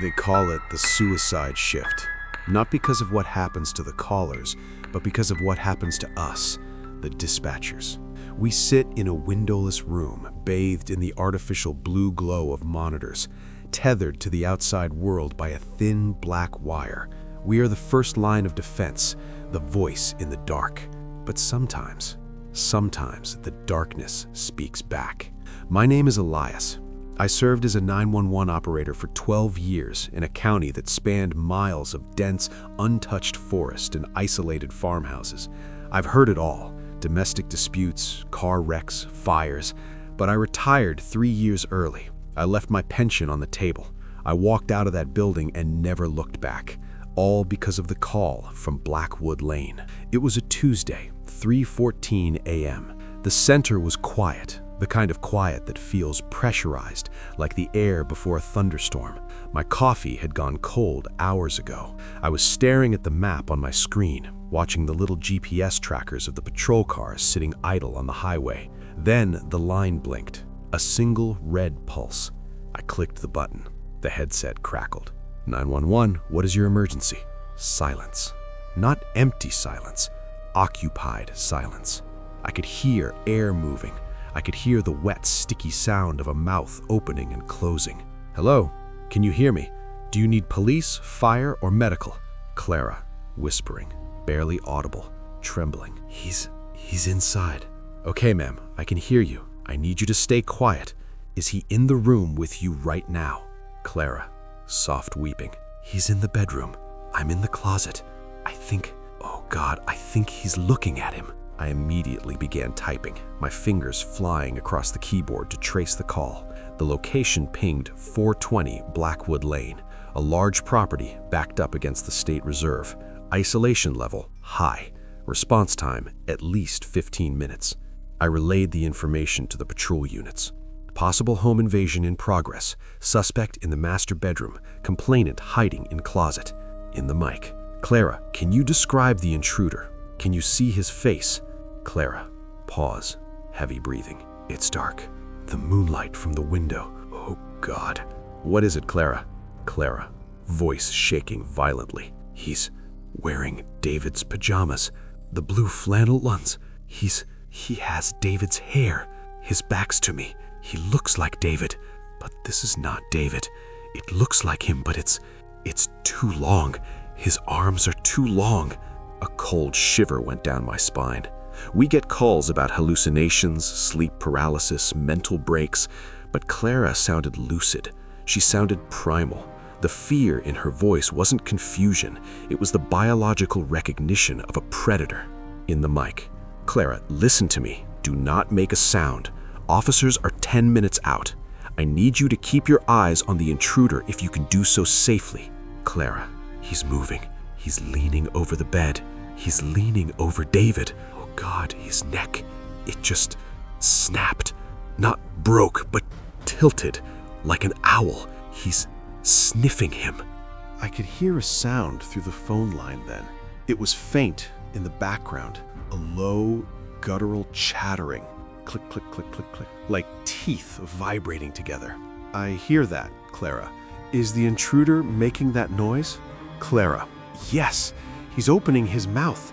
They call it the suicide shift, not because of what happens to the callers, but because of what happens to us, the dispatchers. We sit in a windowless room, bathed in the artificial blue glow of monitors, tethered to the outside world by a thin black wire. We are the first line of defense, the voice in the dark. But sometimes the darkness speaks back. My name is Elias. I served as a 911 operator for 12 years in a county that spanned miles of dense, untouched forest and isolated farmhouses. I've heard it all: domestic disputes, car wrecks, fires. But I retired 3 years early. I left my pension on the table. I walked out of that building and never looked back, all because of the call from Blackwood Lane. It was a Tuesday, 3:14 a.m. The center was quiet, the kind of quiet that feels pressurized, like the air before a thunderstorm. My coffee had gone cold hours ago. I was staring at the map on my screen, watching the little GPS trackers of the patrol cars sitting idle on the highway. Then the line blinked, a single red pulse. I clicked the button. The headset crackled. 911, what is your emergency? Silence. Not empty silence, occupied silence. I could hear air moving. I could hear the wet, sticky sound of a mouth opening and closing. Hello? Can you hear me? Do you need police, fire, or medical? Clara, whispering, barely audible, trembling. He's inside. Okay, ma'am, I can hear you. I need you to stay quiet. Is he in the room with you right now? Clara, soft weeping. He's in the bedroom. I'm in the closet. Oh God, I think he's looking at him. I immediately began typing, my fingers flying across the keyboard to trace the call. The location pinged 420 Blackwood Lane, a large property backed up against the state reserve. Isolation level, high. Response time, at least 15 minutes. I relayed the information to the patrol units. Possible home invasion in progress. Suspect in the master bedroom. Complainant hiding in closet. In the mic. Clara, can you describe the intruder? Can you see his face? Clara, pause, heavy breathing. It's dark. The moonlight from the window. Oh God. What is it, Clara? Clara, voice shaking violently. He's wearing David's pajamas. The blue flannel ones. He has David's hair. His back's to me. He looks like David, but this is not David. It looks like him, but it's too long. His arms are too long. A cold shiver went down my spine. We get calls about hallucinations, sleep paralysis, mental breaks, but Clara sounded lucid. She sounded primal. The fear in her voice wasn't confusion. It was the biological recognition of a predator. In the mic. Clara, listen to me. Do not make a sound. Officers are 10 minutes out. I need you to keep your eyes on the intruder if you can do so safely. Clara, he's moving. He's leaning over the bed. He's leaning over David. Oh God, his neck. It just snapped. Not broke, but tilted, like an owl. He's sniffing him. I could hear a sound through the phone line then. It was faint in the background, a low, guttural chattering. Click, click, click, click, click, like teeth vibrating together. I hear that, Clara. Is the intruder making that noise? Clara, yes, he's opening his mouth.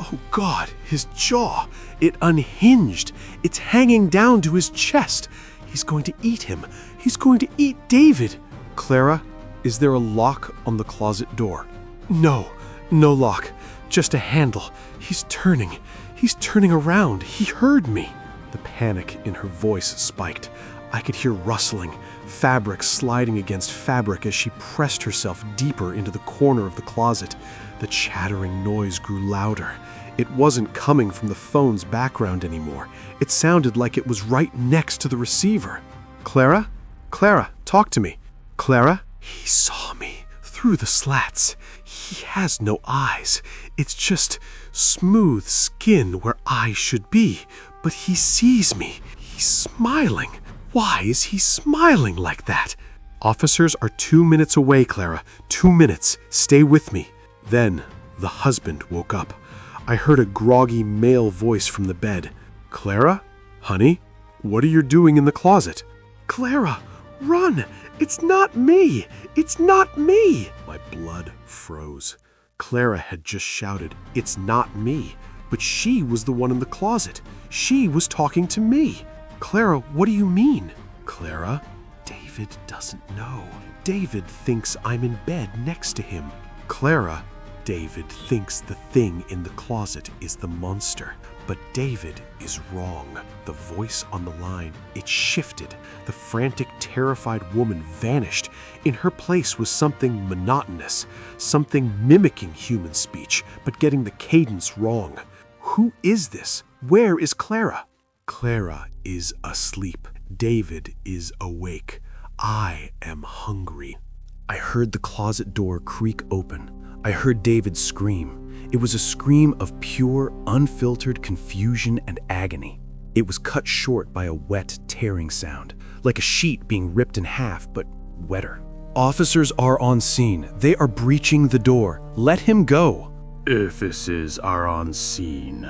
Oh God, his jaw. It unhinged. It's hanging down to his chest. He's going to eat him. He's going to eat David. Clara, is there a lock on the closet door? No lock, just a handle. He's turning around. He heard me. The panic in her voice spiked. I could hear rustling, fabric sliding against fabric as she pressed herself deeper into the corner of the closet. The chattering noise grew louder. It wasn't coming from the phone's background anymore. It sounded like it was right next to the receiver. Clara? Clara, talk to me. Clara? He saw me through the slats. He has no eyes. It's just smooth skin where eyes should be. But he sees me. He's smiling. Why is he smiling like that? Officers are 2 minutes away, Clara. 2 minutes. Stay with me. Then the husband woke up. I heard a groggy male voice from the bed. Clara? Honey? What are you doing in the closet? Clara, Run! It's not me! It's not me! My blood froze. Clara had just shouted, "It's not me." But she was the one in the closet. She was talking to me. Clara, what do you mean? Clara, David doesn't know. David thinks I'm in bed next to him. Clara, David thinks the thing in the closet is the monster. But David is wrong. The voice on the line, it shifted. The frantic, terrified woman vanished. In her place was something monotonous, something mimicking human speech, but getting the cadence wrong. Who is this? Where is Clara? Clara is asleep. David is awake. I am hungry. I heard the closet door creak open. I heard David scream. It was a scream of pure, unfiltered confusion and agony. It was cut short by a wet, tearing sound, like a sheet being ripped in half, but wetter. Officers are on scene. They are breaching the door. Let him go. Officers are on scene.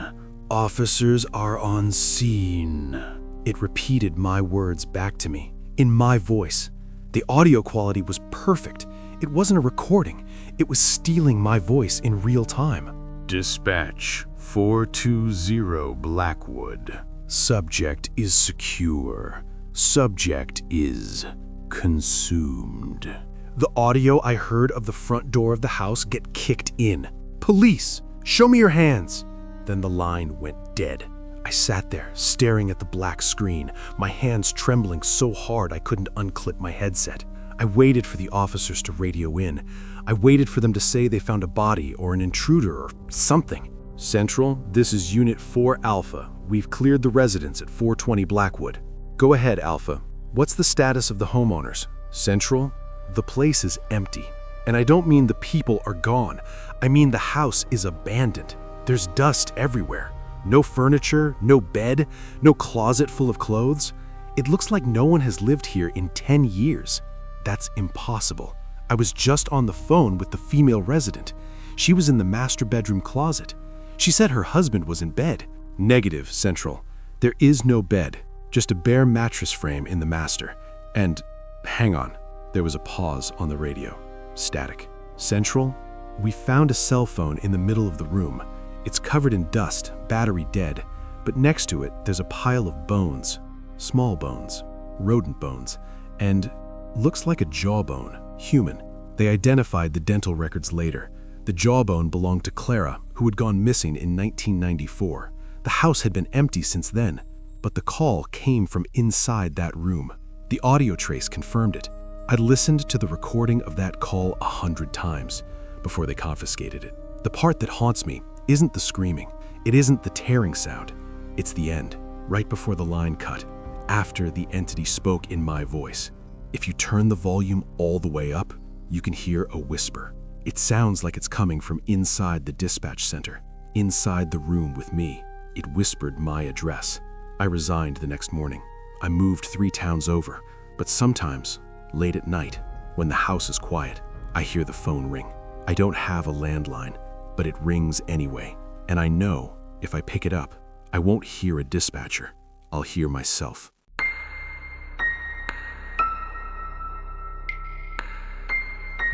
Officers are on scene. It repeated my words back to me, in my voice. The audio quality was perfect. It wasn't a recording. It was stealing my voice in real time. Dispatch 420 Blackwood. Subject is secure. Subject is consumed. The audio I heard of the front door of the house get kicked in. Police, show me your hands. Then the line went dead. I sat there, staring at the black screen, my hands trembling so hard I couldn't unclip my headset. I waited for the officers to radio in. I waited for them to say they found a body or an intruder or something. Central, this is Unit 4 Alpha. We've cleared the residence at 420 Blackwood. Go ahead, Alpha. What's the status of the homeowners? Central, the place is empty. And I don't mean the people are gone. I mean the house is abandoned. There's dust everywhere. No furniture, no bed, no closet full of clothes. It looks like no one has lived here in 10 years. That's impossible. I was just on the phone with the female resident. She was in the master bedroom closet. She said her husband was in bed. Negative, Central. There is no bed, just a bare mattress frame in the master. And, hang on, there was a pause on the radio. Static. Central, we found a cell phone in the middle of the room. It's covered in dust, battery dead, but next to it there's a pile of bones. Small bones, rodent bones, and looks like a jawbone, human. They identified the dental records later. The jawbone belonged to Clara, who had gone missing in 1994. The house had been empty since then, but the call came from inside that room. The audio trace confirmed it. I'd listened to the recording of that call 100 times before they confiscated it. The part that haunts me isn't the screaming. It isn't the tearing sound. It's the end, right before the line cut, after the entity spoke in my voice. If you turn the volume all the way up, you can hear a whisper. It sounds like it's coming from inside the dispatch center, inside the room with me. It whispered my address. I resigned the next morning. I moved 3 towns over, but sometimes, late at night, when the house is quiet, I hear the phone ring. I don't have a landline, but it rings anyway, and I know if I pick it up, I won't hear a dispatcher. I'll hear myself.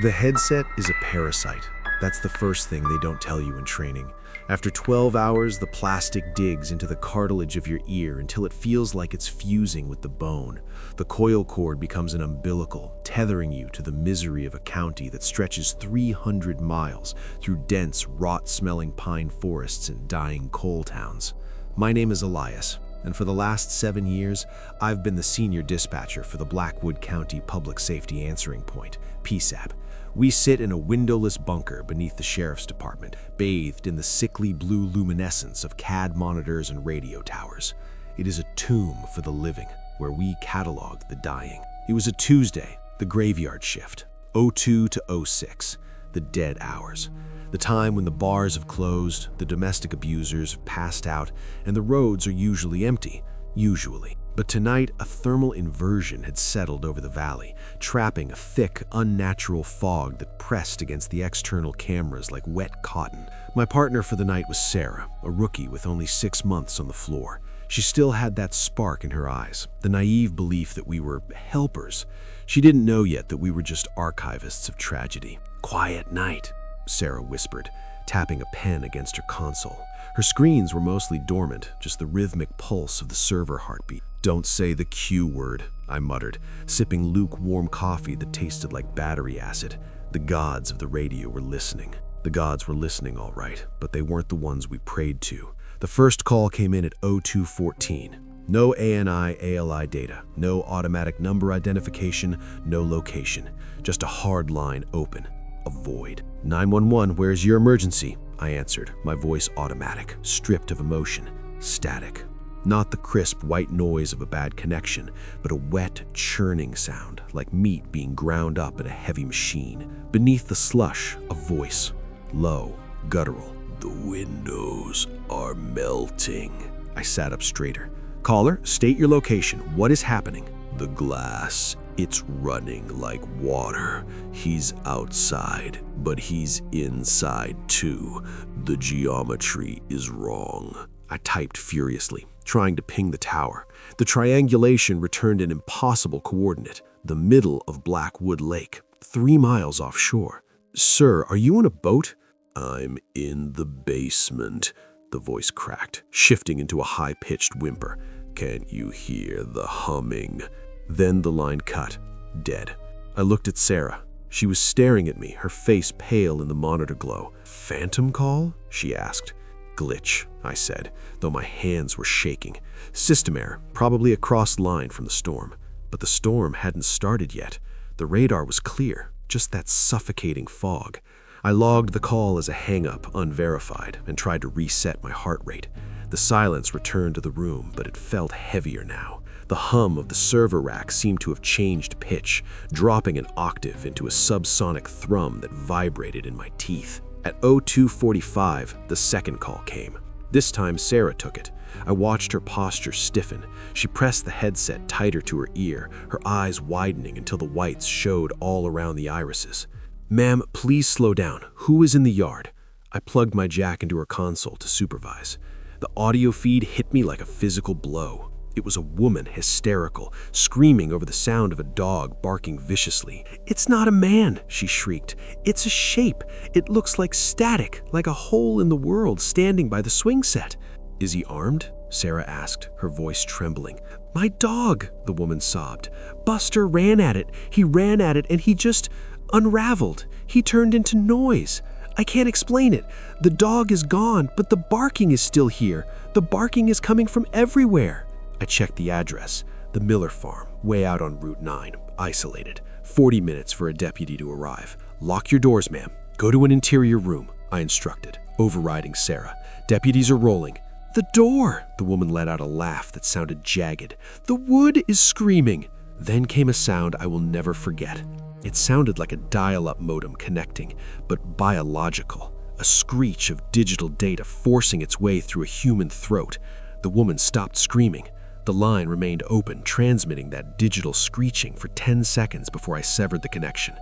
The headset is a parasite. That's the first thing they don't tell you in training. After 12 hours, the plastic digs into the cartilage of your ear until it feels like it's fusing with the bone. The coil cord becomes an umbilical, tethering you to the misery of a county that stretches 300 miles through dense, rot-smelling pine forests and dying coal towns. My name is Elias, and for the last 7 years, I've been the senior dispatcher for the Blackwood County Public Safety Answering Point, PSAP. We sit in a windowless bunker beneath the sheriff's department, bathed in the sickly blue luminescence of CAD monitors and radio towers. It is a tomb for the living, where we catalog the dying. It was a Tuesday, the graveyard shift, 02 to 06, the dead hours. The time when the bars have closed, the domestic abusers have passed out, and the roads are usually empty, usually. But tonight, a thermal inversion had settled over the valley, trapping a thick, unnatural fog that pressed against the external cameras like wet cotton. My partner for the night was Sarah, a rookie with only 6 months on the floor. She still had that spark in her eyes, the naive belief that we were helpers. She didn't know yet that we were just archivists of tragedy. "Quiet night," Sarah whispered, tapping a pen against her console. Her screens were mostly dormant, just the rhythmic pulse of the server heartbeat. "Don't say the Q word," I muttered, sipping lukewarm coffee that tasted like battery acid. The gods of the radio were listening. The gods were listening all right, but they weren't the ones we prayed to. The first call came in at 0214. No ANI, ALI data, no automatic number identification, no location. Just a hard line open, a void. 911, where's your emergency? I answered, my voice automatic, stripped of emotion, static. Not the crisp white noise of a bad connection, but a wet, churning sound, like meat being ground up in a heavy machine. Beneath the slush, a voice, low, guttural. "The windows are melting." I sat up straighter. "Caller, state your location. What is happening?" "The glass, it's running like water. He's outside, but he's inside too. The geometry is wrong." I typed furiously, trying to ping the tower. The triangulation returned an impossible coordinate, the middle of Blackwood Lake, 3 miles offshore. "Sir, are you in a boat?" "I'm in the basement," the voice cracked, shifting into a high-pitched whimper. "Can't you hear the humming?" Then the line cut, dead. I looked at Sarah. She was staring at me, her face pale in the monitor glow. "Phantom call?" she asked. "Glitch," I said, though my hands were shaking. "System error, probably a crossed line from the storm." But the storm hadn't started yet. The radar was clear, just that suffocating fog. I logged the call as a hang-up, unverified, and tried to reset my heart rate. The silence returned to the room, but it felt heavier now. The hum of the server rack seemed to have changed pitch, dropping an octave into a subsonic thrum that vibrated in my teeth. At 0245, the second call came. This time, Sarah took it. I watched her posture stiffen. She pressed the headset tighter to her ear, her eyes widening until the whites showed all around the irises. "Ma'am, please slow down. Who is in the yard?" I plugged my jack into her console to supervise. The audio feed hit me like a physical blow. It was a woman, hysterical, screaming over the sound of a dog barking viciously. "It's not a man," she shrieked. "It's a shape. It looks like static, like a hole in the world standing by the swing set." "Is he armed?" Sarah asked, her voice trembling. "My dog," the woman sobbed. "Buster ran at it. He ran at it and he just unraveled. He turned into noise. I can't explain it. The dog is gone, but the barking is still here. The barking is coming from everywhere." I checked the address, the Miller farm, way out on Route 9, isolated. 40 minutes for a deputy to arrive. "Lock your doors, ma'am. Go to an interior room," I instructed, overriding Sarah. "Deputies are rolling." "The door!" The woman let out a laugh that sounded jagged. "The wood is screaming." Then came a sound I will never forget. It sounded like a dial-up modem connecting, but biological. A screech of digital data forcing its way through a human throat. The woman stopped screaming. The line remained open, transmitting that digital screeching for 10 seconds before I severed the connection.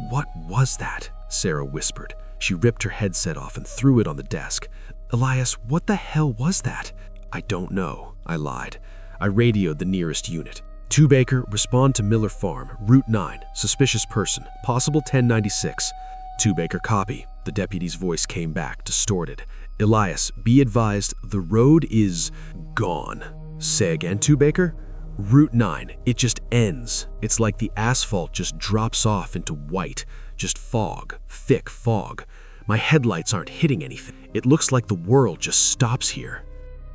"What was that?" Sarah whispered. She ripped her headset off and threw it on the desk. "Elias, what the hell was that?" "I don't know," I lied. I radioed the nearest unit. "2 Baker, respond to Miller Farm, Route 9, suspicious person, possible 1096. 2 Baker, copy." The deputy's voice came back, distorted. "Elias, be advised, the road is gone." "Say again, 2 Baker?" "Route 9, it just ends. It's like the asphalt just drops off into white. Just fog, thick fog. My headlights aren't hitting anything. It looks like the world just stops here."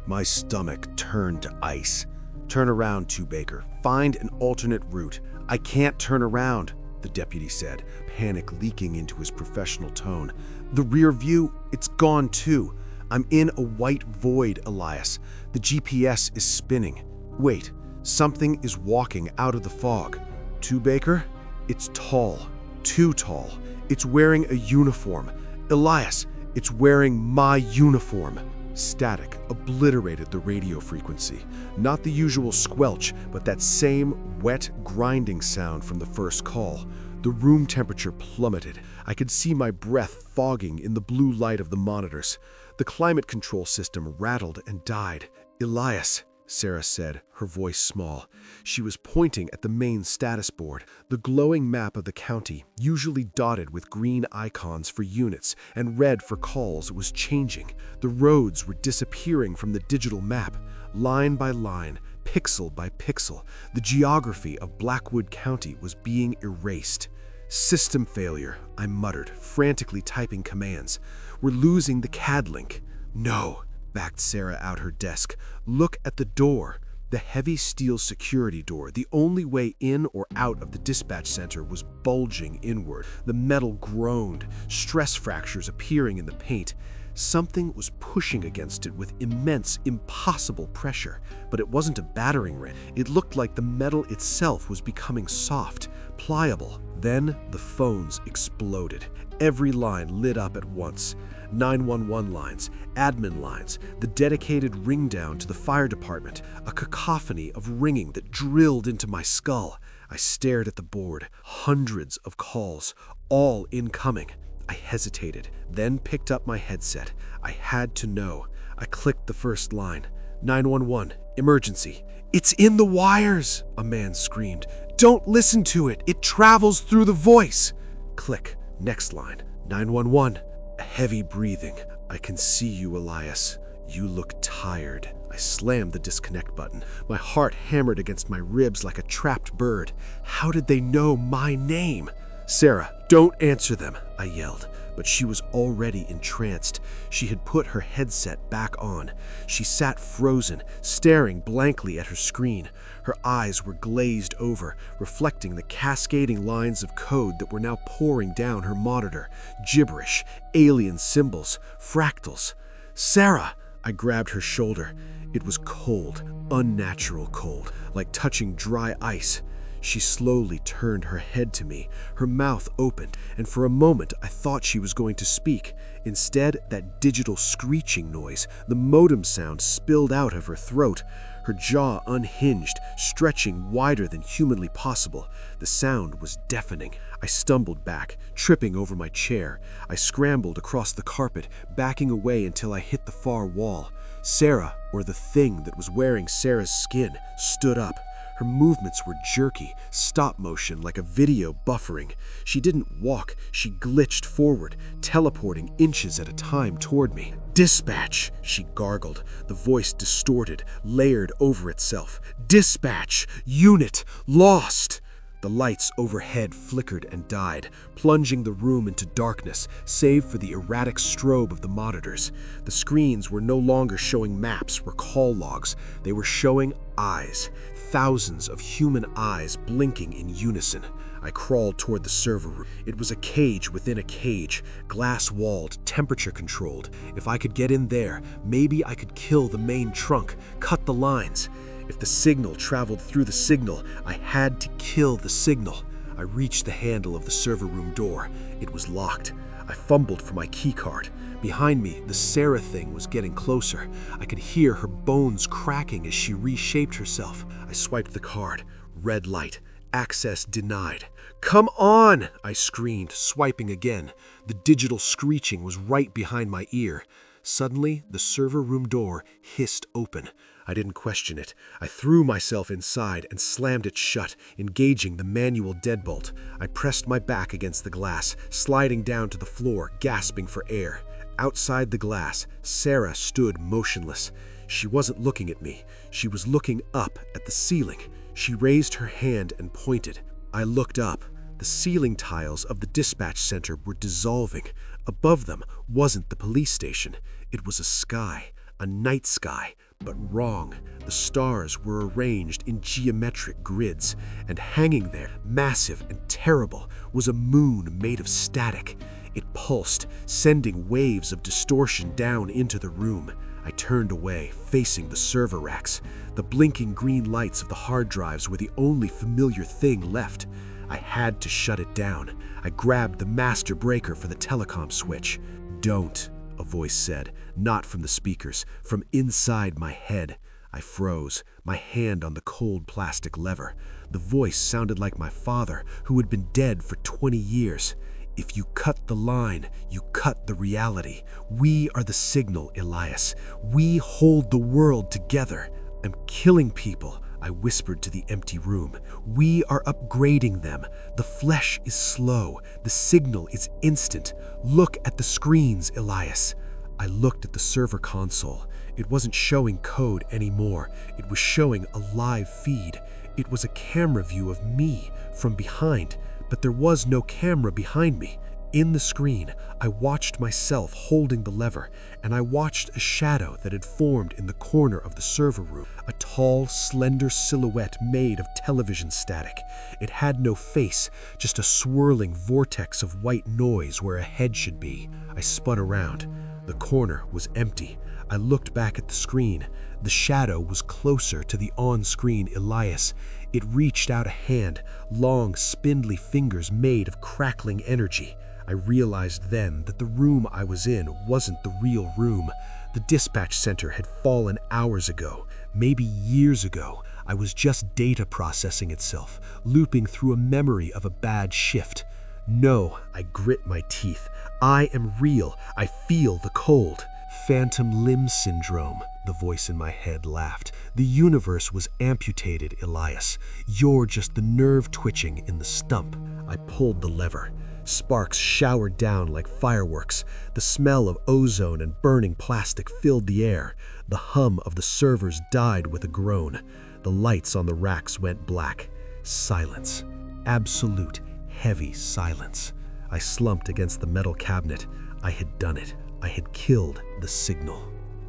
My stomach turned to ice. "Turn around, 2 Baker. Find an alternate route." "I can't turn around," the deputy said, panic leaking into his professional tone. "The rear view, it's gone too. I'm in a white void, Elias. The GPS is spinning. Wait, something is walking out of the fog." "2 Baker? It's tall. Too tall. It's wearing a uniform. Elias, it's wearing my uniform." Static obliterated the radio frequency. Not the usual squelch, but that same wet, grinding sound from the first call. The room temperature plummeted. I could see my breath fogging in the blue light of the monitors. The climate control system rattled and died. "Elias," Sarah said, her voice small. She was pointing at the main status board. The glowing map of the county, usually dotted with green icons for units and red for calls, was changing. The roads were disappearing from the digital map, line by line, pixel by pixel. The geography of Blackwood County was being erased. System failure, I muttered, frantically typing commands. We're losing the CAD link. No, backed Sarah out her desk. Look at the door. The heavy steel security door, the only way in or out of the dispatch center, was bulging inward. The metal groaned, stress fractures appearing in the paint. Something was pushing against it with immense, impossible pressure. But it wasn't a battering ram. It looked like the metal itself was becoming soft, pliable. Then the phones exploded. Every line lit up at once. 911 lines, admin lines, the dedicated ring down to the fire department, a cacophony of ringing that drilled into my skull. I stared at the board. Hundreds of calls, all incoming. I hesitated, then picked up my headset. I had to know. I clicked the first line. 911, emergency. It's in the wires, a man screamed. Don't listen to it. It travels through the voice. Click. Next line. 911. Heavy breathing. I can see you, Elias. You look tired. I slammed the disconnect button. My heart hammered against my ribs like a trapped bird. How did they know my name? Sarah, don't answer them, I yelled. But she was already entranced. She had put her headset back on. She sat frozen, staring blankly at her screen. Her eyes were glazed over, reflecting the cascading lines of code that were now pouring down her monitor. Gibberish, alien symbols, fractals. Sarah! I grabbed her shoulder. It was cold, unnatural cold, like touching dry ice. She slowly turned her head to me, her mouth opened, and for a moment I thought she was going to speak. Instead, that digital screeching noise, the modem sound, spilled out of her throat. Her jaw unhinged, stretching wider than humanly possible. The sound was deafening. I stumbled back, tripping over my chair. I scrambled across the carpet, backing away until I hit the far wall. Sarah, or the thing that was wearing Sarah's skin, stood up. Her movements were jerky, stop motion like a video buffering. She didn't walk, she glitched forward, teleporting inches at a time toward me. Dispatch, she gargled, the voice distorted, layered over itself. Dispatch! Unit! Lost! The lights overhead flickered and died, plunging the room into darkness, save for the erratic strobe of the monitors. The screens were no longer showing maps or call logs. They were showing eyes. Thousands of human eyes blinking in unison. I crawled toward the server room. It was a cage within a cage, glass-walled, temperature-controlled. If I could get in there, maybe I could kill the main trunk, cut the lines. If the signal traveled through the signal, I had to kill the signal. I reached the handle of the server room door. It was locked. I fumbled for my keycard. Behind me, the Sarah thing was getting closer. I could hear her bones cracking as she reshaped herself. I swiped the card. Red light. Access denied. Come on! I screamed, swiping again. The digital screeching was right behind my ear. Suddenly, the server room door hissed open. I didn't question it. I threw myself inside and slammed it shut, engaging the manual deadbolt. I pressed my back against the glass, sliding down to the floor, gasping for air. Outside the glass, Sarah stood motionless. She wasn't looking at me. She was looking up at the ceiling. She raised her hand and pointed. I looked up. The ceiling tiles of the dispatch center were dissolving. Above them wasn't the police station. It was a sky, a night sky, but wrong. The stars were arranged in geometric grids, and hanging there, massive and terrible, was a moon made of static. It pulsed, sending waves of distortion down into the room. I turned away, facing the server racks. The blinking green lights of the hard drives were the only familiar thing left. I had to shut it down. I grabbed the master breaker for the telecom switch. Don't, a voice said, not from the speakers, from inside my head. I froze, my hand on the cold plastic lever. The voice sounded like my father, who had been dead for 20 years. If you cut the line, you cut the reality. We are the signal, Elias. We hold the world together. am killing people," I whispered to the empty room. "We are upgrading them. The flesh is slow. The signal is instant. Look at the screens, Elias." I looked at the server console. It wasn't showing code anymore. It was showing a live feed. It was a camera view of me from behind, but there was no camera behind me. In the screen, I watched myself holding the lever, and I watched a shadow that had formed in the corner of the server room, a tall, slender silhouette made of television static. It had no face, just a swirling vortex of white noise where a head should be. I spun around. The corner was empty. I looked back at the screen. The shadow was closer to the on-screen Elias. It reached out a hand, long, spindly fingers made of crackling energy. I realized then that the room I was in wasn't the real room. The dispatch center had fallen hours ago, maybe years ago. I was just data processing itself, looping through a memory of a bad shift. No, I grit my teeth. I am real. I feel the cold. Phantom limb syndrome, the voice in my head laughed. The universe was amputated, Elias. You're just the nerve twitching in the stump. I pulled the lever. Sparks showered down like fireworks. The smell of ozone and burning plastic filled the air. The hum of the servers died with a groan. The lights on the racks went black. Silence. Absolute, heavy silence. I slumped against the metal cabinet. I had done it. I had killed the signal.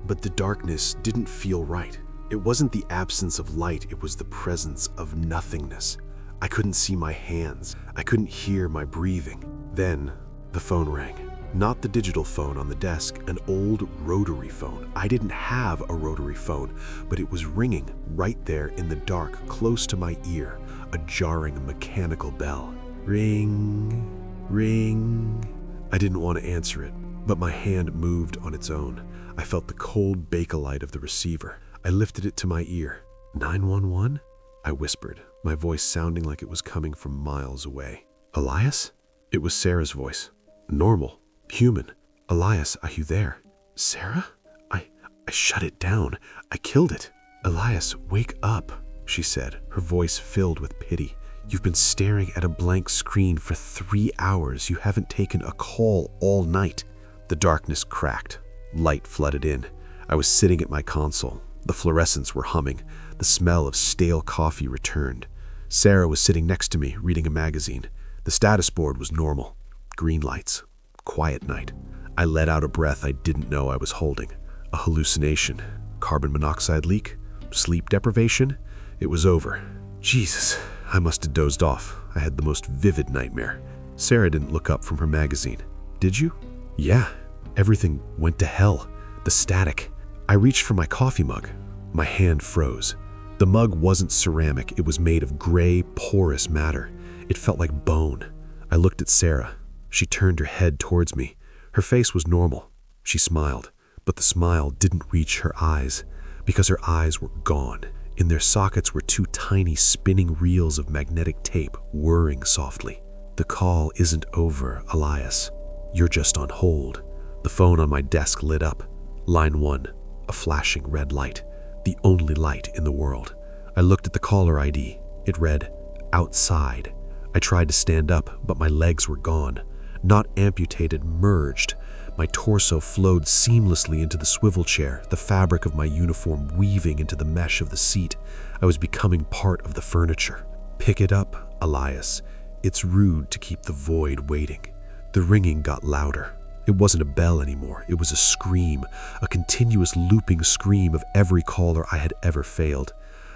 But the darkness didn't feel right. It wasn't the absence of light, it was the presence of nothingness. I couldn't see my hands. I couldn't hear my breathing. Then, the phone rang. Not the digital phone on the desk, an old rotary phone. I didn't have a rotary phone, but it was ringing right there in the dark, close to my ear, a jarring mechanical bell. Ring, ring. I didn't want to answer it, but my hand moved on its own. I felt the cold bakelite of the receiver. I lifted it to my ear. 911? I whispered, my voice sounding like it was coming from miles away. Elias? It was Sarah's voice. Normal. Human. Elias, are you there? Sarah? I shut it down. I killed it. Elias, wake up, she said, her voice filled with pity. You've been staring at a blank screen for 3 hours. You haven't taken a call all night. The darkness cracked. Light flooded in. I was sitting at my console. The fluorescents were humming. The smell of stale coffee returned. Sarah was sitting next to me, reading a magazine. The status board was normal. Green lights. Quiet night. I let out a breath I didn't know I was holding. A hallucination. Carbon monoxide leak. Sleep deprivation. It was over. Jesus, I must have dozed off. I had the most vivid nightmare. Sarah didn't look up from her magazine. Did you? Yeah. Everything went to hell. The static. I reached for my coffee mug. My hand froze. The mug wasn't ceramic. It was made of gray, porous matter. It felt like bone. I looked at Sarah. She turned her head towards me. Her face was normal. She smiled, but the smile didn't reach her eyes because her eyes were gone. In their sockets were 2 tiny spinning reels of magnetic tape whirring softly. The call isn't over, Elias. You're just on hold. The phone on my desk lit up. Line 1, a flashing red light, the only light in the world. I looked at the caller ID. It read, outside. I tried to stand up, but my legs were gone. Not amputated, merged. My torso flowed seamlessly into the swivel chair, the fabric of my uniform weaving into the mesh of the seat. I was becoming part of the furniture. Pick it up, Elias. It's rude to keep the void waiting. The ringing got louder. It wasn't a bell anymore. It was a scream, a continuous looping scream of every caller I had ever failed.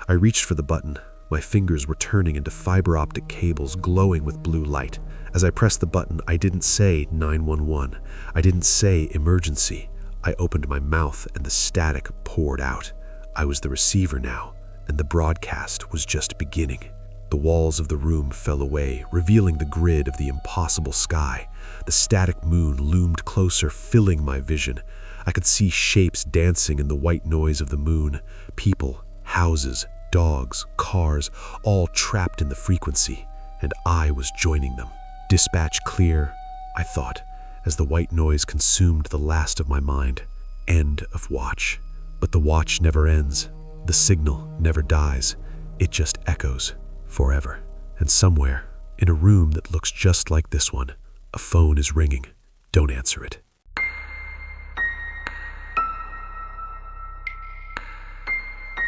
I reached for the button. My fingers were turning into fiber optic cables glowing with blue light. As I pressed the button, I didn't say 911. I didn't say emergency. I opened my mouth and the static poured out. I was the receiver now, and the broadcast was just beginning. The walls of the room fell away, revealing the grid of the impossible sky. The static moon loomed closer, filling my vision. I could see shapes dancing in the white noise of the moon. People, houses, dogs, cars, all trapped in the frequency, and I was joining them. Dispatch clear, I thought, as the white noise consumed the last of my mind. End of watch. But the watch never ends. The signal never dies. It just echoes forever. And somewhere, in a room that looks just like this one, a phone is ringing. Don't answer it.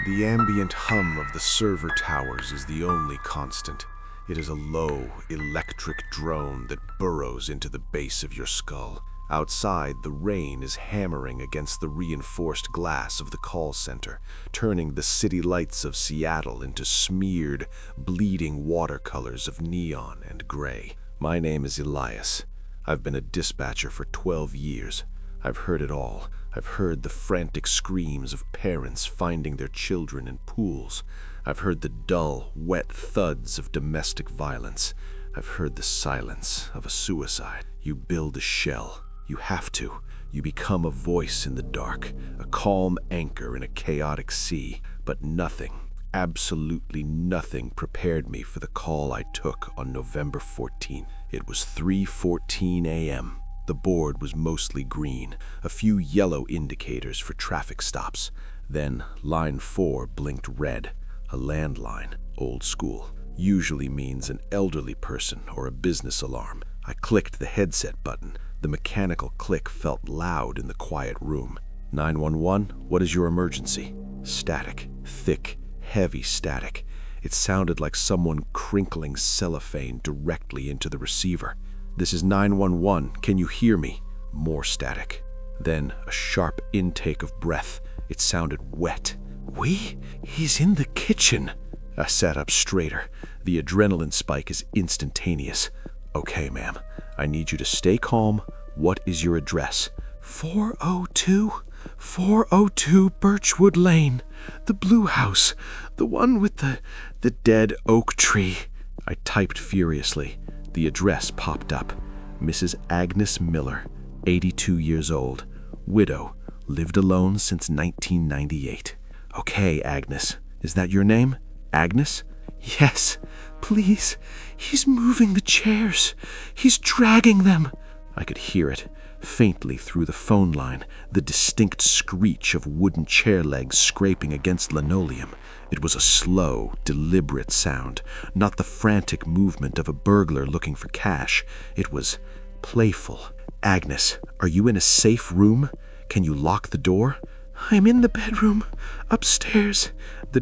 The ambient hum of the server towers is the only constant. It is a low, electric drone that burrows into the base of your skull. Outside, the rain is hammering against the reinforced glass of the call center, turning the city lights of Seattle into smeared, bleeding watercolors of neon and gray. My name is Elias. I've been a dispatcher for 12 years. I've heard it all. I've heard the frantic screams of parents finding their children in pools. I've heard the dull, wet thuds of domestic violence. I've heard the silence of a suicide. You build a shell. You have to. You become a voice in the dark, a calm anchor in a chaotic sea. But nothing, absolutely nothing prepared me for the call I took on November 14th. It was 3:14 a.m. The board was mostly green, a few yellow indicators for traffic stops. Then line 4 blinked red, a landline, old school. Usually means an elderly person or a business alarm. I clicked the headset button. The mechanical click felt loud in the quiet room. 911, what is your emergency? Static, thick, heavy static. It sounded like someone crinkling cellophane directly into the receiver. This is 911, can you hear me? More static. Then a sharp intake of breath. It sounded wet. He's in the kitchen. I sat up straighter. The adrenaline spike is instantaneous. Okay, ma'am, I need you to stay calm. What is your address? 402 Birchwood Lane. The blue house. The one with the dead oak tree. I typed furiously. The address popped up. Mrs. Agnes Miller, 82 years old, widow, lived alone since 1998. Okay, Agnes. Is that your name? Agnes? Yes, please. He's moving the chairs. He's dragging them. I could hear it, faintly through the phone line, the distinct screech of wooden chair legs scraping against linoleum. It was a slow, deliberate sound, not the frantic movement of a burglar looking for cash. It was playful. Agnes, are you in a safe room? Can you lock the door? I'm in the bedroom, upstairs. The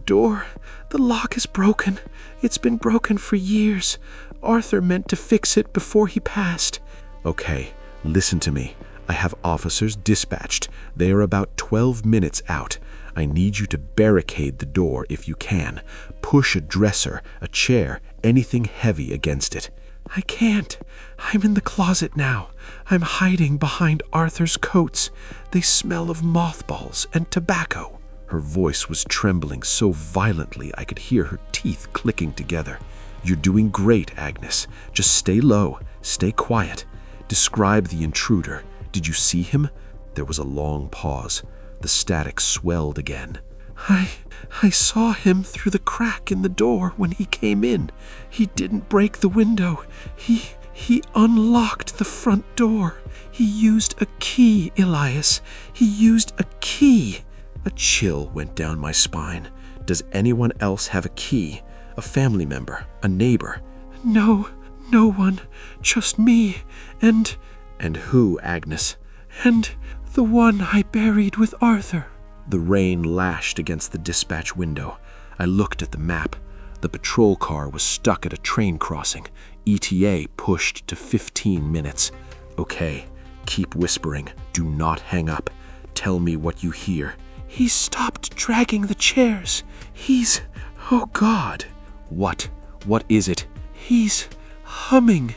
lock is broken. It's been broken for years. Arthur meant to fix it before he passed. Okay, listen to me. I have officers dispatched. They are about 12 minutes out. I need you to barricade the door if you can. Push a dresser, a chair, anything heavy against it. I can't. I'm in the closet now. I'm hiding behind Arthur's coats. They smell of mothballs and tobacco. Her voice was trembling so violently I could hear her teeth clicking together. You're doing great, Agnes. Just stay low. Stay quiet. Describe the intruder. Did you see him? There was a long pause. The static swelled again. I saw him through the crack in the door when he came in. He didn't break the window. He unlocked the front door. He used a key, Elias. He used a key. A chill went down my spine. Does anyone else have a key? A family member? A neighbor? No one. Just me. And who, Agnes? And the one I buried with Arthur. The rain lashed against the dispatch window. I looked at the map. The patrol car was stuck at a train crossing. ETA pushed to 15 minutes. Okay, keep whispering. Do not hang up. Tell me what you hear. He stopped dragging the chairs. Oh God. What? What is it? He's humming.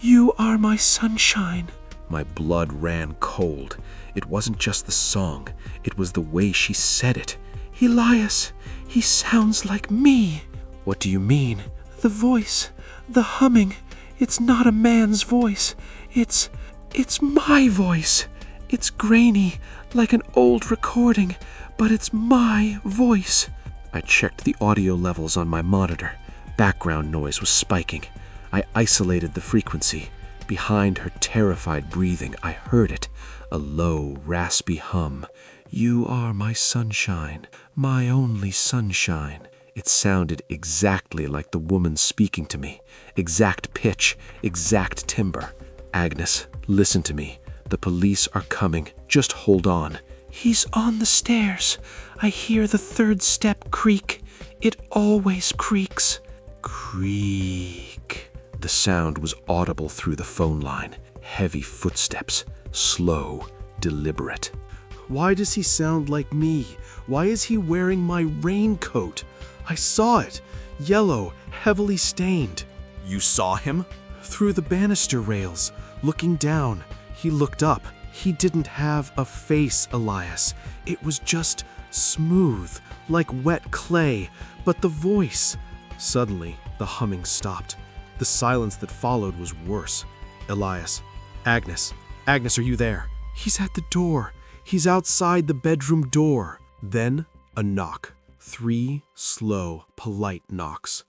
You are my sunshine. My blood ran cold. It wasn't just the song. It was the way she said it. Elias, he sounds like me. What do you mean? The voice, the humming. It's not a man's voice. It's my voice. It's grainy, like an old recording, but it's my voice. I checked the audio levels on my monitor. Background noise was spiking. I isolated the frequency. Behind her terrified breathing, I heard it, a low, raspy hum. You are my sunshine, my only sunshine. It sounded exactly like the woman speaking to me. Exact pitch, exact timbre. Agnes, listen to me. The police are coming. Just hold on. He's on the stairs. I hear the third step creak. It always creaks. Creak. The sound was audible through the phone line. Heavy footsteps. Slow, deliberate. Why does he sound like me? Why is he wearing my raincoat? I saw it. Yellow, heavily stained. You saw him? Through the banister rails. Looking down. He looked up. He didn't have a face, Elias. It was just smooth, like wet clay. But the voice... Suddenly, the humming stopped. The silence that followed was worse. Elias. Agnes. Agnes, are you there? He's at the door. He's outside the bedroom door. Then, a knock. 3 slow, polite knocks.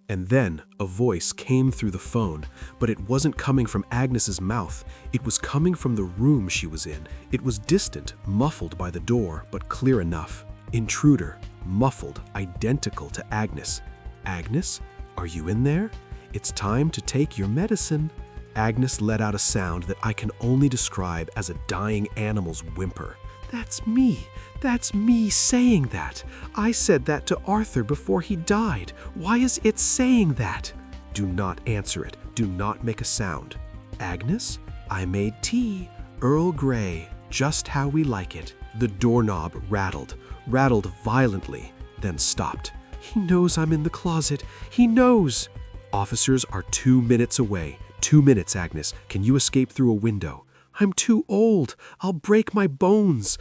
And then a voice came through the phone, but it wasn't coming from Agnes's mouth. It was coming from the room she was in. It was distant, muffled by the door, but clear enough. Intruder, muffled, identical to Agnes. Agnes, are you in there? It's time to take your medicine. Agnes let out a sound that I can only describe as a dying animal's whimper. That's me. That's me saying that. I said that to Arthur before he died. Why is it saying that? Do not answer it. Do not make a sound. Agnes, I made tea, Earl Grey, just how we like it. The doorknob rattled violently, then stopped. He knows I'm in the closet. He knows. Officers are 2 minutes away. 2 minutes, Agnes. Can you escape through a window? I'm too old. I'll break my bones.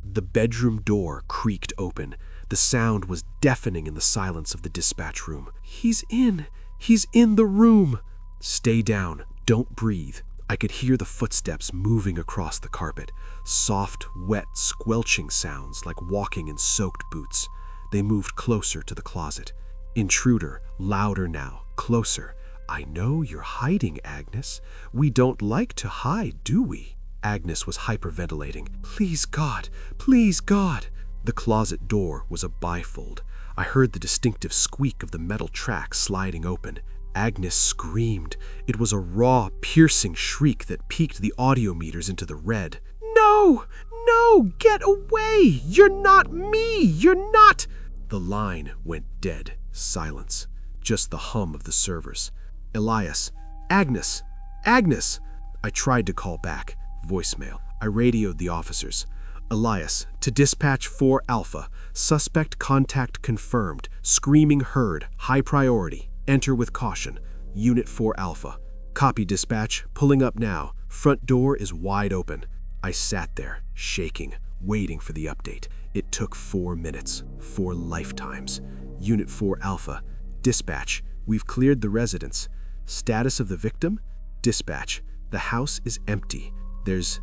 The bedroom door creaked open. The sound was deafening in the silence of the dispatch room. He's in the room. Stay down. Don't breathe. I could hear the footsteps moving across the carpet. Soft, wet, squelching sounds like walking in soaked boots. They moved closer to the closet. Intruder, louder now, closer. I know you're hiding, Agnes. We don't like to hide, do we? Agnes was hyperventilating. Please, God. Please, God. The closet door was a bifold. I heard the distinctive squeak of the metal track sliding open. Agnes screamed. It was a raw, piercing shriek that peaked the audio meters into the red. No! No! Get away! You're not me! You're not! The line went dead. Silence. Just the hum of the servers. Elias. Agnes! Agnes! I tried to call back. Voicemail. I radioed the officers. Elias, to dispatch 4 Alpha. Suspect contact confirmed. Screaming heard. High priority. Enter with caution. Unit 4 Alpha. Copy dispatch. Pulling up now. Front door is wide open. I sat there, shaking, waiting for the update. It took 4 minutes. 4 lifetimes. Unit 4 Alpha. Dispatch. We've cleared the residence. Status of the victim? Dispatch. The house is empty. There's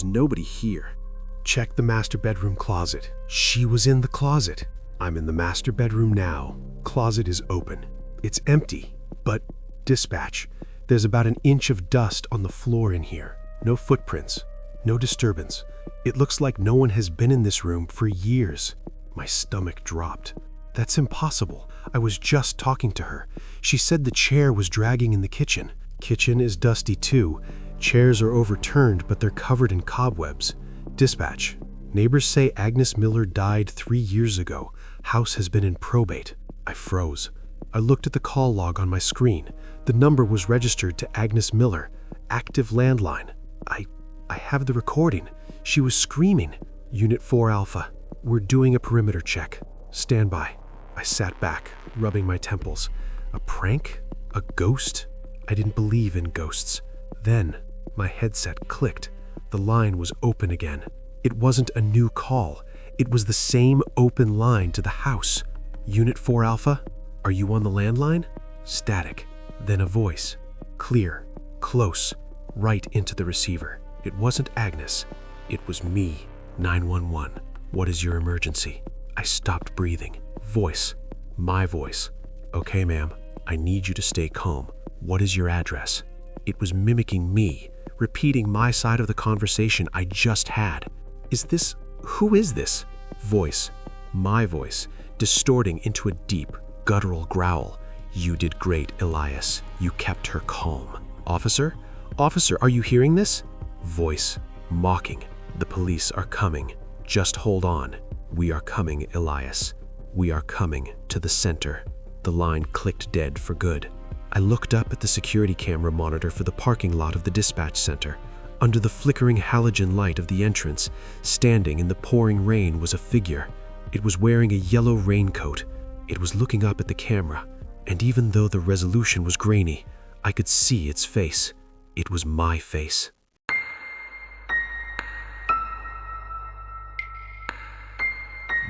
nobody here. Check the master bedroom closet. She was in the closet. I'm in the master bedroom now. Closet is open. It's empty, but dispatch. There's about an inch of dust on the floor in here. No footprints. No disturbance. It looks like no one has been in this room for years. My stomach dropped. That's impossible. I was just talking to her. She said the chair was dragging in the kitchen. Kitchen is dusty too. Chairs are overturned, but they're covered in cobwebs. Dispatch. Neighbors say Agnes Miller died 3 years ago. House has been in probate. I froze. I looked at the call log on my screen. The number was registered to Agnes Miller. Active landline. I have the recording. She was screaming. Unit 4 Alpha. We're doing a perimeter check. Stand by. I sat back, rubbing my temples. A prank? A ghost? I didn't believe in ghosts. Then, my headset clicked. The line was open again. It wasn't a new call. It was the same open line to the house. Unit 4 Alpha, are you on the landline? Static. Then a voice. Clear. Close. Right into the receiver. It wasn't Agnes. It was me. 911. What is your emergency? I stopped breathing. Voice. My voice. Okay, ma'am. I need you to stay calm. What is your address? It was mimicking me, repeating my side of the conversation I just had. Who is this? Voice, my voice, distorting into a deep, guttural growl. You did great, Elias. You kept her calm. Officer? Officer, are you hearing this? Voice, mocking. The police are coming. Just hold on. We are coming, Elias. We are coming to the center. The line clicked dead for good. I looked up at the security camera monitor for the parking lot of the dispatch center. Under the flickering halogen light of the entrance, standing in the pouring rain was a figure. It was wearing a yellow raincoat. It was looking up at the camera, and even though the resolution was grainy, I could see its face. It was my face.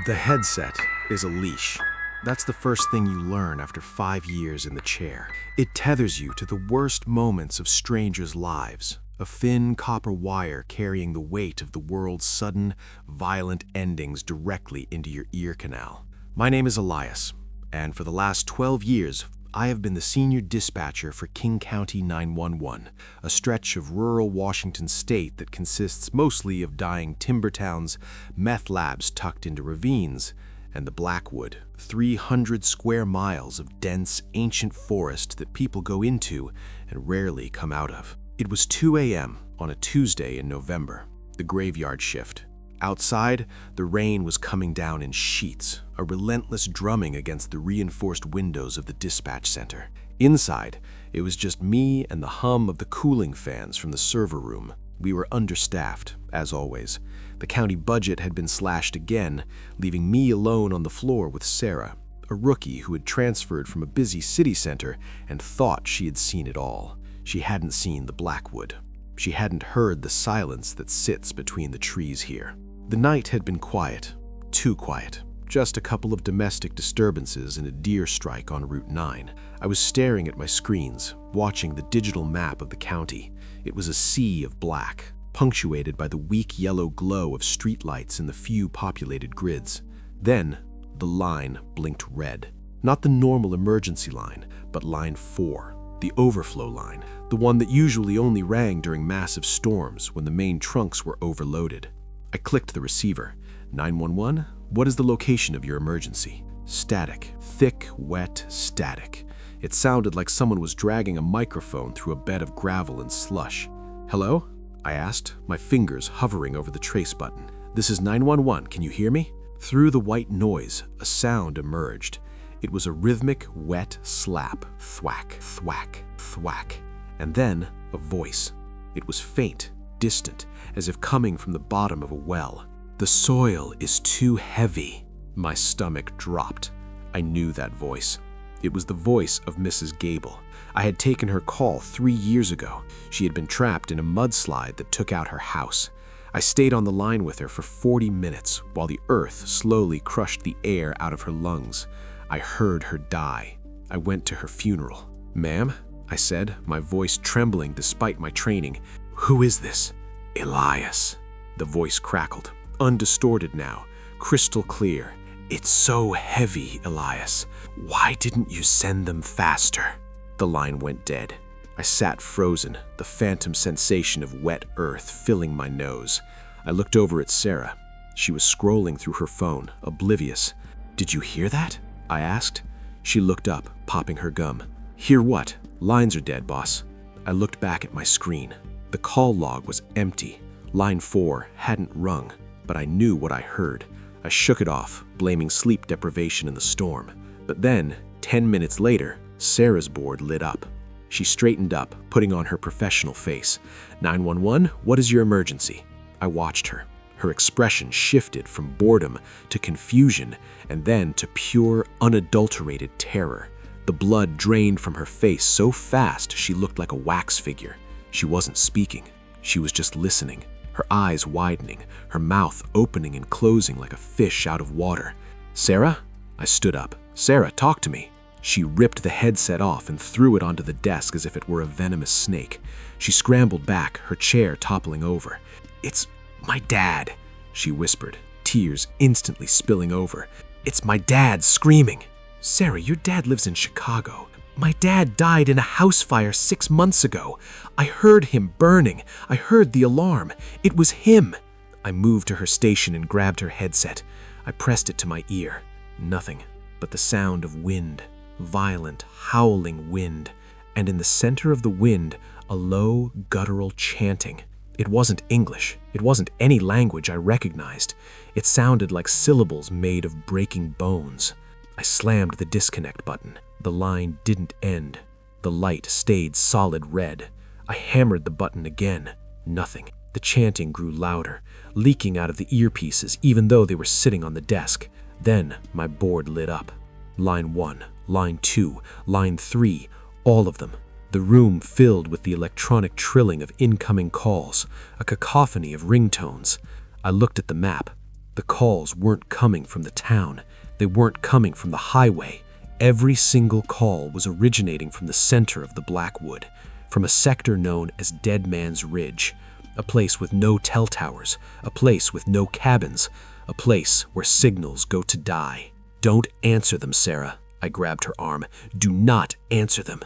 The headset is a leash. That's the first thing you learn after 5 years in the chair. It tethers you to the worst moments of strangers' lives, a thin copper wire carrying the weight of the world's sudden, violent endings directly into your ear canal. My name is Elias, and for the last 12 years, I have been the senior dispatcher for King County 911, a stretch of rural Washington state that consists mostly of dying timber towns, meth labs tucked into ravines, and the Blackwood, 300 square miles of dense, ancient forest that people go into and rarely come out of. It was 2 a.m. on a Tuesday in November, the graveyard shift. Outside, the rain was coming down in sheets, a relentless drumming against the reinforced windows of the dispatch center. Inside, it was just me and the hum of the cooling fans from the server room. We were understaffed, as always. The county budget had been slashed again, leaving me alone on the floor with Sarah, a rookie who had transferred from a busy city center and thought she had seen it all. She hadn't seen the Blackwood. She hadn't heard the silence that sits between the trees here. The night had been quiet, too quiet. Just a couple of domestic disturbances and a deer strike on Route 9. I was staring at my screens, watching the digital map of the county. It was a sea of black, punctuated by the weak yellow glow of streetlights in the few populated grids. Then, the line blinked red. Not the normal emergency line, but line 4, the overflow line, the one that usually only rang during massive storms when the main trunks were overloaded. I clicked the receiver. 911, what is the location of your emergency? Static. Thick, wet static. It sounded like someone was dragging a microphone through a bed of gravel and slush. Hello? I asked, my fingers hovering over the trace button. This is 911, can you hear me? Through the white noise, a sound emerged. It was a rhythmic, wet slap. Thwack, thwack, thwack. And then a voice. It was faint, distant, as if coming from the bottom of a well. The soil is too heavy. My stomach dropped. I knew that voice. It was the voice of Mrs. Gable. I had taken her call 3 years ago. She had been trapped in a mudslide that took out her house. I stayed on the line with her for 40 minutes while the earth slowly crushed the air out of her lungs. I heard her die. I went to her funeral. Ma'am, I said, my voice trembling despite my training. Who is this? Elias. The voice crackled, undistorted now, crystal clear. It's so heavy, Elias. Why didn't you send them faster? The line went dead. I sat frozen, the phantom sensation of wet earth filling my nose. I looked over at Sarah. She was scrolling through her phone, oblivious. Did you hear that? I asked. She looked up, popping her gum. Hear what? Lines are dead, boss. I looked back at my screen. The call log was empty. Line 4 hadn't rung, but I knew what I heard. I shook it off, blaming sleep deprivation in the storm. But then, 10 minutes later, Sarah's board lit up. She straightened up, putting on her professional face. 911, what is your emergency? I watched her. Her expression shifted from boredom to confusion and then to pure, unadulterated terror. The blood drained from her face so fast she looked like a wax figure. She wasn't speaking. She was just listening, her eyes widening, her mouth opening and closing like a fish out of water. Sarah? I stood up. Sarah, talk to me. She ripped the headset off and threw it onto the desk as if it were a venomous snake. She scrambled back, her chair toppling over. It's my dad, she whispered, tears instantly spilling over. It's my dad screaming. Sarah, your dad lives in Chicago. My dad died in a house fire 6 months ago. I heard him burning. I heard the alarm. It was him." I moved to her station and grabbed her headset. I pressed it to my ear. Nothing but the sound of wind, violent, howling wind, and in the center of the wind, a low, guttural chanting. It wasn't English. It wasn't any language I recognized. It sounded like syllables made of breaking bones. I slammed the disconnect button. The line didn't end. The light stayed solid red. I hammered the button again. Nothing. The chanting grew louder, leaking out of the earpieces even though they were sitting on the desk. Then my board lit up. Line 1, line 2, line 3, all of them. The room filled with the electronic trilling of incoming calls, a cacophony of ringtones. I looked at the map. The calls weren't coming from the town. They weren't coming from the highway. Every single call was originating from the center of the Blackwood, from a sector known as Dead Man's Ridge, a place with no tell towers, a place with no cabins, a place where signals go to die. "Don't answer them, Sarah." I grabbed her arm. "Do not answer them."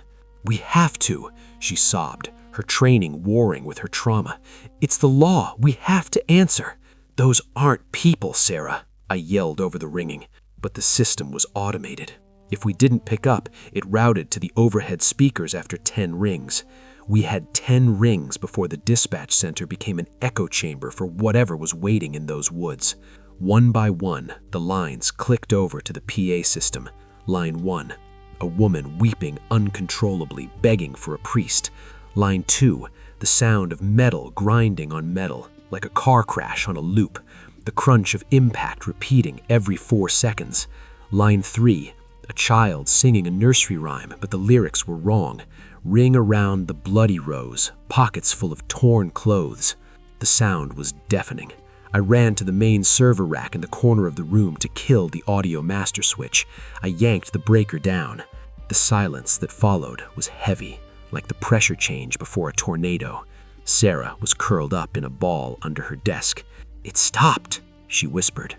"We have to," she sobbed, her training warring with her trauma. "It's the law. We have to answer." "Those aren't people, Sarah," I yelled over the ringing. But the system was automated. If we didn't pick up, it routed to the overhead speakers after 10 rings. We had 10 rings before the dispatch center became an echo chamber for whatever was waiting in those woods. One by one, the lines clicked over to the PA system. Line 1, a woman weeping uncontrollably, begging for a priest. Line 2, the sound of metal grinding on metal, like a car crash on a loop, the crunch of impact repeating every 4 seconds. Line 3, a child singing a nursery rhyme, but the lyrics were wrong. "Ring around the bloody rose, pockets full of torn clothes." The sound was deafening. I ran to the main server rack in the corner of the room to kill the audio master switch. I yanked the breaker down. The silence that followed was heavy, like the pressure change before a tornado. Sarah was curled up in a ball under her desk. "It stopped," she whispered.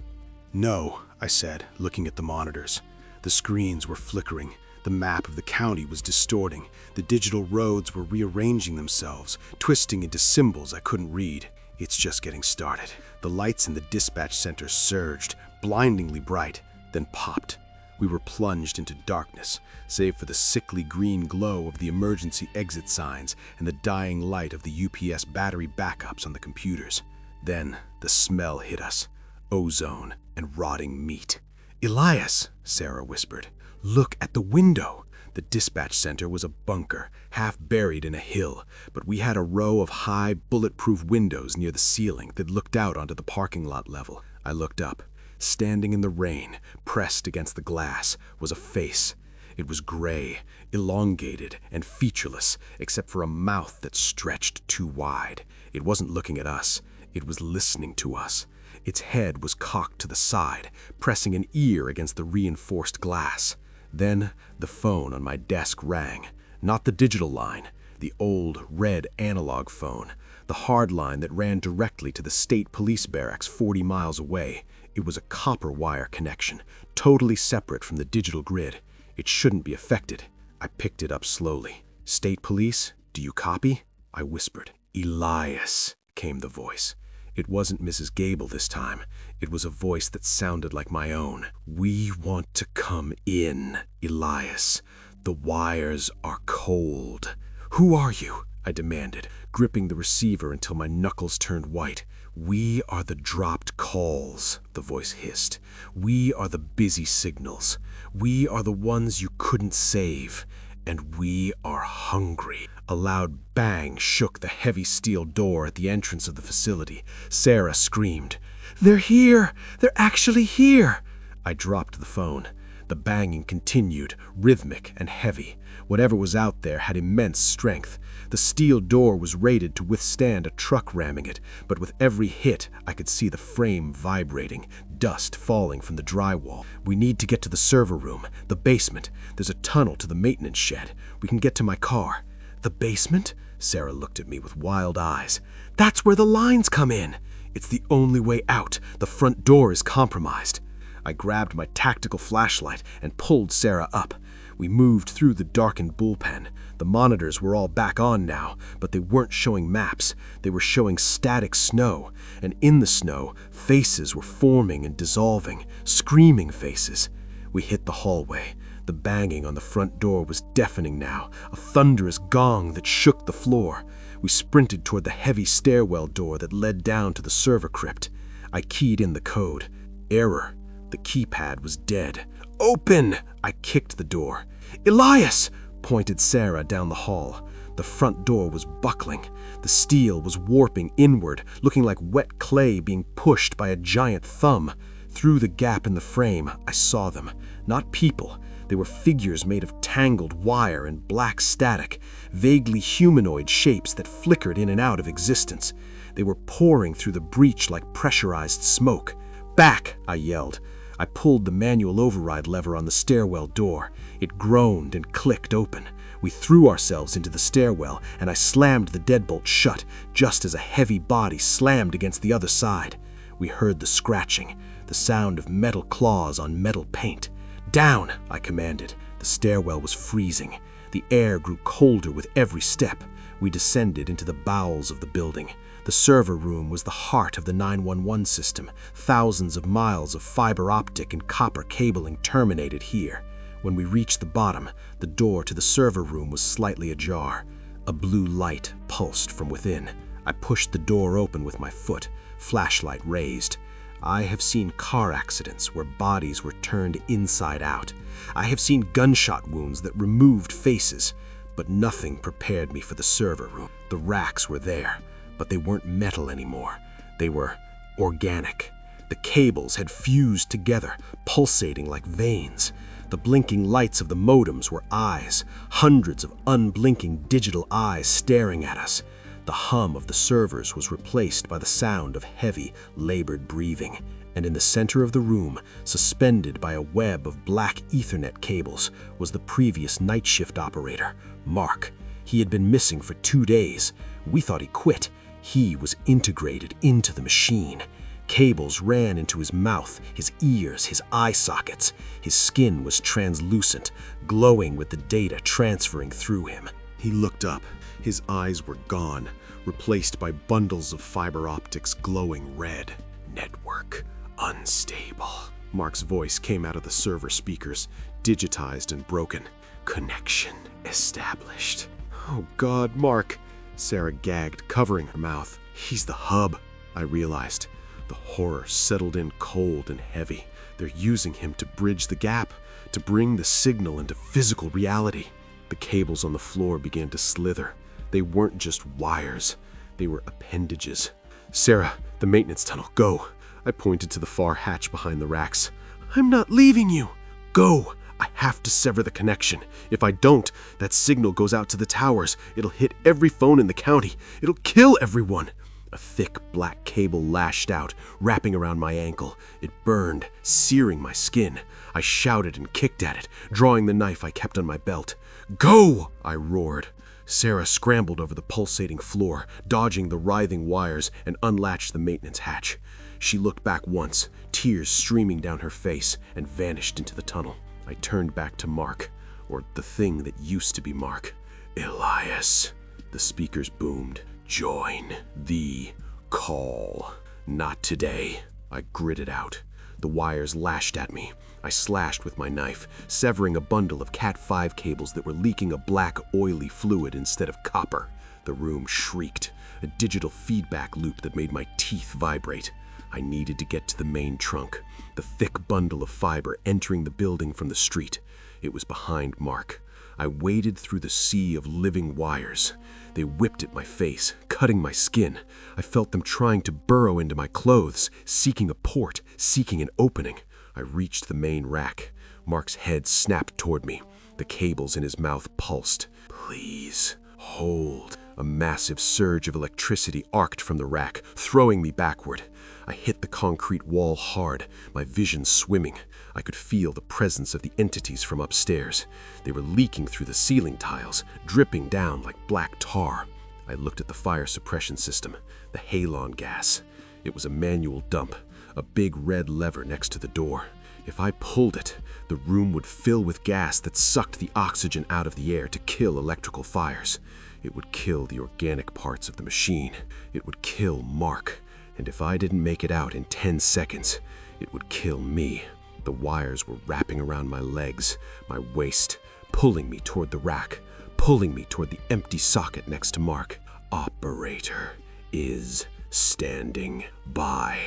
"No," I said, looking at the monitors. The screens were flickering. The map of the county was distorting. The digital roads were rearranging themselves, twisting into symbols I couldn't read. "It's just getting started." The lights in the dispatch center surged, blindingly bright, then popped. We were plunged into darkness, save for the sickly green glow of the emergency exit signs and the dying light of the UPS battery backups on the computers. Then the smell hit us. Ozone and rotting meat. "Elias," Sarah whispered, "look at the window." The dispatch center was a bunker, half buried in a hill, but we had a row of high, bulletproof windows near the ceiling that looked out onto the parking lot level. I looked up. Standing in the rain, pressed against the glass, was a face. It was gray, elongated, and featureless, except for a mouth that stretched too wide. It wasn't looking at us. It was listening to us. Its head was cocked to the side, pressing an ear against the reinforced glass. Then the phone on my desk rang. Not the digital line, the old red analog phone, the hard line that ran directly to the state police barracks 40 miles away. It was a copper wire connection, totally separate from the digital grid. It shouldn't be affected. I picked it up slowly. "State police, do you copy?" I whispered. "Elias," came the voice. It wasn't Mrs. Gable this time. It was a voice that sounded like my own. "We want to come in, Elias. The wires are cold." "Who are you?" I demanded, gripping the receiver until my knuckles turned white. "We are the dropped calls," the voice hissed. "We are the busy signals. We are the ones you couldn't save. And we are hungry." A loud bang shook the heavy steel door at the entrance of the facility. Sarah screamed, "They're here! They're actually here!" I dropped the phone. The banging continued, rhythmic and heavy. Whatever was out there had immense strength. The steel door was rated to withstand a truck ramming it, but with every hit, I could see the frame vibrating, dust falling from the drywall. "We need to get to the server room, the basement. There's a tunnel to the maintenance shed. We can get to my car." "The basement?" Sarah looked at me with wild eyes. "That's where the lines come in." "It's the only way out. The front door is compromised." I grabbed my tactical flashlight and pulled Sarah up. We moved through the darkened bullpen. The monitors were all back on now, but they weren't showing maps. They were showing static snow, and in the snow, faces were forming and dissolving, screaming faces. We hit the hallway. The banging on the front door was deafening now, a thunderous gong that shook the floor. We sprinted toward the heavy stairwell door that led down to the server crypt. I keyed in the code. Error. The keypad was dead. Open! I kicked the door. Elias! Pointed Sarah down the hall. The front door was buckling. The steel was warping inward, looking like wet clay being pushed by a giant thumb. Through the gap in the frame, I saw them. Not people. They were figures made of tangled wire and black static, vaguely humanoid shapes that flickered in and out of existence. They were pouring through the breach like pressurized smoke. Back! I yelled. I pulled the manual override lever on the stairwell door. It groaned and clicked open. We threw ourselves into the stairwell, and I slammed the deadbolt shut, just as a heavy body slammed against the other side. We heard the scratching, the sound of metal claws on metal paint. Down, I commanded. The stairwell was freezing. The air grew colder with every step. We descended into the bowels of the building. The server room was the heart of the 911 system. Thousands of miles of fiber optic and copper cabling terminated here. When we reached the bottom, the door to the server room was slightly ajar. A blue light pulsed from within. I pushed the door open with my foot, flashlight raised. I have seen car accidents where bodies were turned inside out. I have seen gunshot wounds that removed faces, but nothing prepared me for the server room. The racks were there, but they weren't metal anymore. They were organic. The cables had fused together, pulsating like veins. The blinking lights of the modems were eyes, hundreds of unblinking digital eyes staring at us. The hum of the servers was replaced by the sound of heavy, labored breathing, and in the center of the room, suspended by a web of black Ethernet cables, was the previous night shift operator, Mark. He had been missing for 2 days. We thought he quit. He was integrated into the machine. Cables ran into his mouth, his ears, his eye sockets. His skin was translucent, glowing with the data transferring through him. He looked up. His eyes were gone, replaced by bundles of fiber optics glowing red. Network unstable. Mark's voice came out of the server speakers, digitized and broken. Connection established. Oh God, Mark. Sarah gagged, covering her mouth. He's the hub, I realized. The horror settled in cold and heavy. They're using him to bridge the gap, to bring the signal into physical reality. The cables on the floor began to slither. They weren't just wires. They were appendages. Sarah, the maintenance tunnel, go. I pointed to the far hatch behind the racks. I'm not leaving you. Go. I have to sever the connection. If I don't, that signal goes out to the towers. It'll hit every phone in the county. It'll kill everyone. A thick black cable lashed out, wrapping around my ankle. It burned, searing my skin. I shouted and kicked at it, drawing the knife I kept on my belt. Go! I roared. Sarah scrambled over the pulsating floor, dodging the writhing wires, and unlatched the maintenance hatch. She looked back once, tears streaming down her face, and vanished into the tunnel. I turned back to Mark, or the thing that used to be Mark. Elias, the speakers boomed. Join the call. Not today. I gritted out. The wires lashed at me. I slashed with my knife, severing a bundle of Cat5 cables that were leaking a black, oily fluid instead of copper. The room shrieked, a digital feedback loop that made my teeth vibrate. I needed to get to the main trunk, the thick bundle of fiber entering the building from the street. It was behind Mark. I waded through the sea of living wires. They whipped at my face, cutting my skin. I felt them trying to burrow into my clothes, seeking a port, seeking an opening. I reached the main rack. Mark's head snapped toward me. The cables in his mouth pulsed. Please, hold. A massive surge of electricity arced from the rack, throwing me backward. I hit the concrete wall hard, my vision swimming. I could feel the presence of the entities from upstairs. They were leaking through the ceiling tiles, dripping down like black tar. I looked at the fire suppression system, the halon gas. It was a manual dump, a big red lever next to the door. If I pulled it, the room would fill with gas that sucked the oxygen out of the air to kill electrical fires. It would kill the organic parts of the machine. It would kill Mark. And if I didn't make it out in 10 seconds, it would kill me. The wires were wrapping around my legs, my waist, pulling me toward the rack, pulling me toward the empty socket next to Mark. "Operator is standing by,"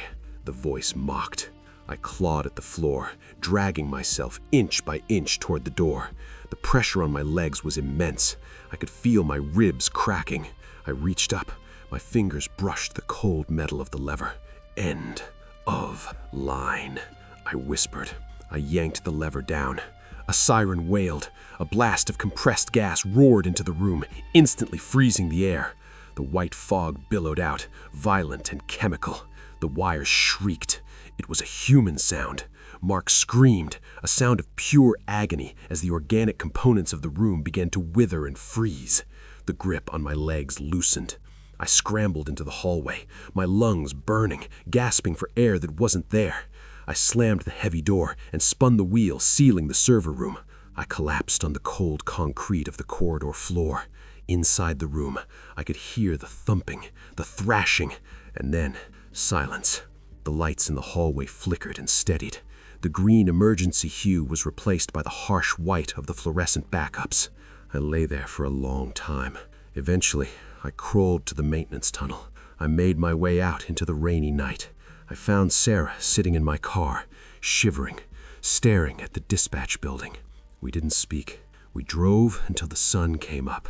the voice mocked. I clawed at the floor, dragging myself inch by inch toward the door. The pressure on my legs was immense. I could feel my ribs cracking. I reached up. My fingers brushed the cold metal of the lever. "End of line," I whispered. I yanked the lever down. A siren wailed. A blast of compressed gas roared into the room, instantly freezing the air. The white fog billowed out, violent and chemical. The wires shrieked. It was a human sound. Mark screamed, a sound of pure agony as the organic components of the room began to wither and freeze. The grip on my legs loosened. I scrambled into the hallway, my lungs burning, gasping for air that wasn't there. I slammed the heavy door and spun the wheel, sealing the server room. I collapsed on the cold concrete of the corridor floor. Inside the room, I could hear the thumping, the thrashing, and then silence. The lights in the hallway flickered and steadied. The green emergency hue was replaced by the harsh white of the fluorescent backups. I lay there for a long time. Eventually, I crawled to the maintenance tunnel. I made my way out into the rainy night. I found Sarah sitting in my car, shivering, staring at the dispatch building. We didn't speak. We drove until the sun came up.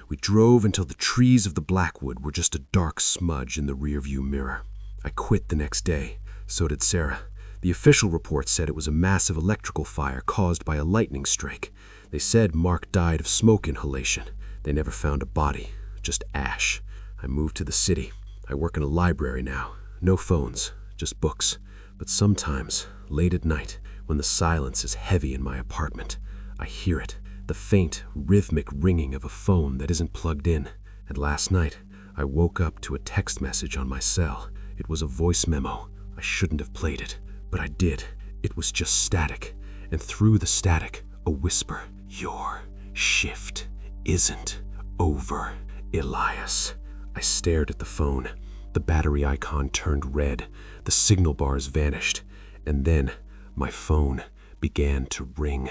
We drove until the trees of the Blackwood were just a dark smudge in the rearview mirror. I quit the next day. So did Sarah. The official report said it was a massive electrical fire caused by a lightning strike. They said Mark died of smoke inhalation. They never found a body, just ash. I moved to the city. I work in a library now. No phones, just books. But sometimes, late at night, when the silence is heavy in my apartment, I hear it, the faint, rhythmic ringing of a phone that isn't plugged in. And last night, I woke up to a text message on my cell. It was a voice memo. I shouldn't have played it, but I did. It was just static, and through the static, a whisper. "Your shift isn't over, Elias." I stared at the phone. The battery icon turned red. The signal bars vanished. And then my phone began to ring.